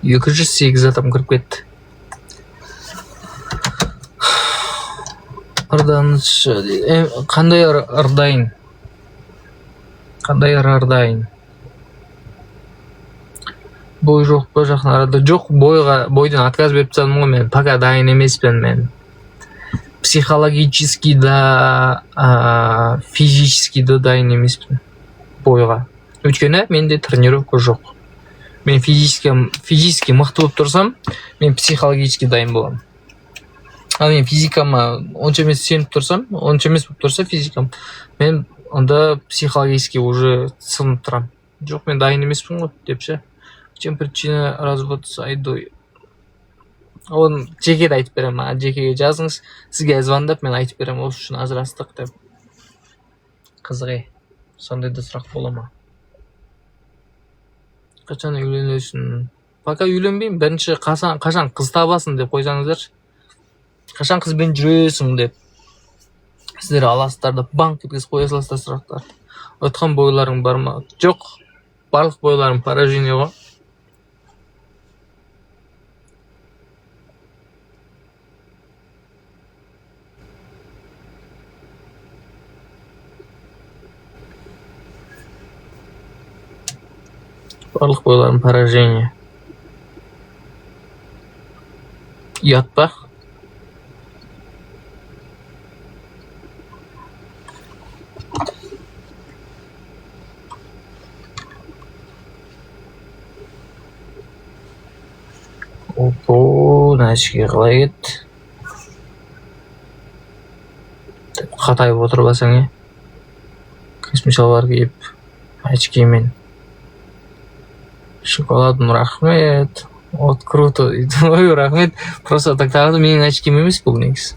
208 адам кіріп кетті. Қандай ырдайын? Қандай ырдайын? Бой жоқ па жақын арада? Жоқ, бойдан отказ беріп тастадым ғой мен. Пока дайын емеспін мен. Психологически да, физически да дайын емеспін бойға. Өйткені менде тренировка жоқ. Мен физически мықты болып тұрсам, мен психологически дайын боламын. Ал мен физикама онша емес сеніп тұрсам, онша емес болып тұрса физикам, мен онда психологически уже сынып тұрам. Жоқ, мен дайын емеспін ғой деп ше. Чем причина развод с Айдой? Оны жеке айтып берем, жекеге жазыңыз, сізге звондап мен айтып берем, осы үшін ажырастық деп. Қызық, сондай да сұрақ бола ма? Қашан үйленесің? Пока үйленбеймін, бірінші қашан қыз табасың деп қойсаңыздаршы. Қашан қызбен жүресің деп. Сіздер аласыздар да банк еткізіп қоя саласыздар сұрақтар. Отқан бойларың бар ма? Жоқ, барлық бойларым поражение ғой. Барлық бойларым поражение. Ұят па? Опо, нәшке қалай кетті? Қатайып отырбасаң, космичалар киіп, очкимен. Шоколадым рахмет. Вот круто. Ой, рахмет. Просто так тағы менің очким емес бұл негізі.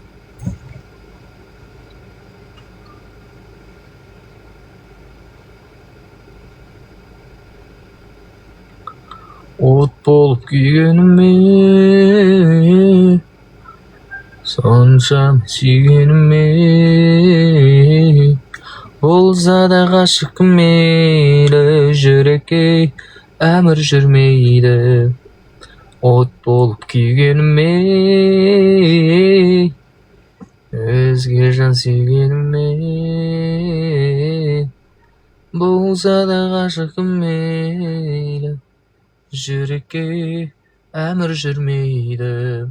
От болып күйгеніме, сонша сүйгеніме, болса да ғашық мейлі жүрекке әмір жүрмейді. От болып күйгеніме, өзге жан сүйгеніме, болса да ғашық мейлі жүрекке әмір жүрмейді.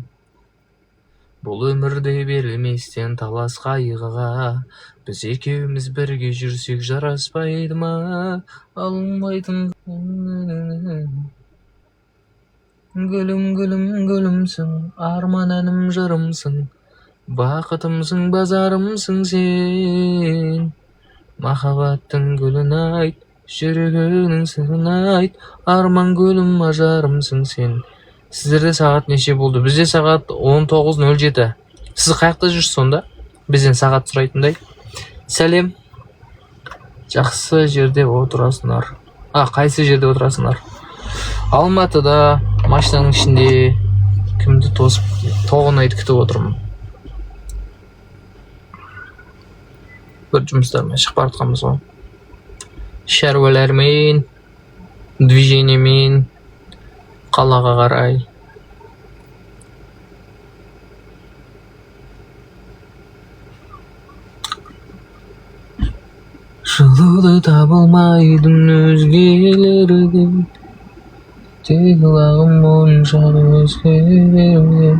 Бұл өмірде берілместен талас қайғыға, біз екеуміз бірге жүрсек жараспайды ма? Алмайтын гүлім, гүлім, гүлімсің, арман әнім жырымсың, бақытымсың, базарымсың сен. Махаббаттың гүлін айт, жүрегінің сырын айт, арман гүлім, ажарымсың сен. Сіздерде сағат неше болды? Бізде сағат 19:07. Сіз қаяқта жүрсіз сонда? Бізден сағат сұрайтындай. Сәлем. Жақсы жерде отырасыңдар. Қайсы жерде отырасыңдар? Алматыда, машинаның ішінде кімді тосып, тоғын айтып күтіп отырмын. Бір жұмыстармен шығып бара жатқанбыз ғой. Шаруалармен, движениемен, қалаға қарай. Жылуды табылмайдың өзгелерден, тек лағым оншаны өзгелерден.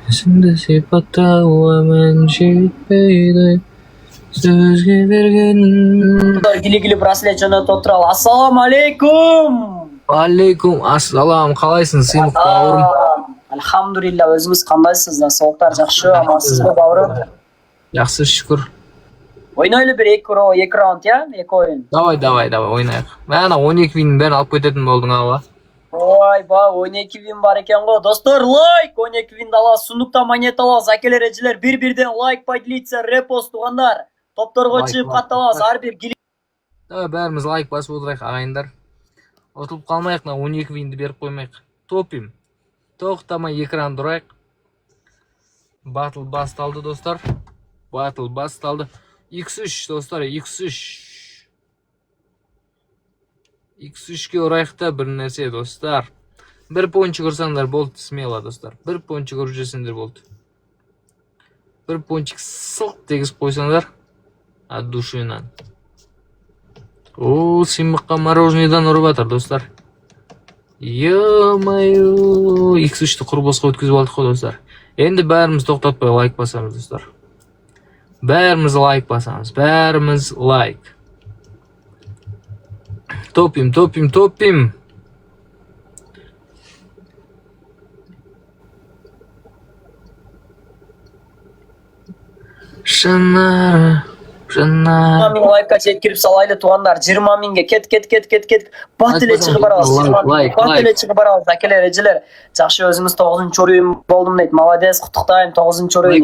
Өзіңді сипаттауға мән жетпейді, сөзге берген. Кили браслет жөнөтүп отуралы. Ассаламу алейкум. Алейкум ассалам. Қалайсың, сыймық бауырым? Алхамдулилля, өзіңіз қандайсыз? Сауықтар жақсы, амансызбы бауырым? Жақсы, шүкір. Ойнайлы бір екі раунд, я? Екі ойын. Давай, ойнайық. Мәна 12 виннің бәрін алып кететін болдың ала. Ой, 12 вин бар екен ғой. Достар, лайк! 12 винді ала, сундукта монета ала, әкелер әжілер бір-бірден лайк, поделиться, репост туғандар. Топторға шығып қатталас, әрбір келіп. Бәріміз лайк басып отырайық, ағайындар. Отылып қалмайық, 12 винді беріп қоймайық. Топим. Тоқтамай экран тұрайық. Батл басталды, достар. Батл басталды. X3, достар, X3. X3-ке орайықта бір нәрсе, достар. Bir пончик ұрсаңдар болды, смело достар. Bir пончик ұрып жесеңдер болды. Bir пончик сылқ дегізіп қойсаңдар от душинан. О, симыққа мороженныйдан ұрып жатыр достар. Ё-моё, X3-ті құрбосқа өткізіп алдық қой достар. Енді бәріміз тоқтатпай лайк басамыз достар. Бәріміз лайк басамыз. Бәріміз лайк. Топим, топим, топим. Шанара, Шанара. 20 миң лайкка жеткирип салайлы туугандар. 20 миңге кет. Бат эле чыгып барабыз. Бат эле чыгып барабыз акелер, эжелер. Жакшы өзүңүз 9-чу орун болдум дейт. Молодец, куттуктайм 9-чу орун.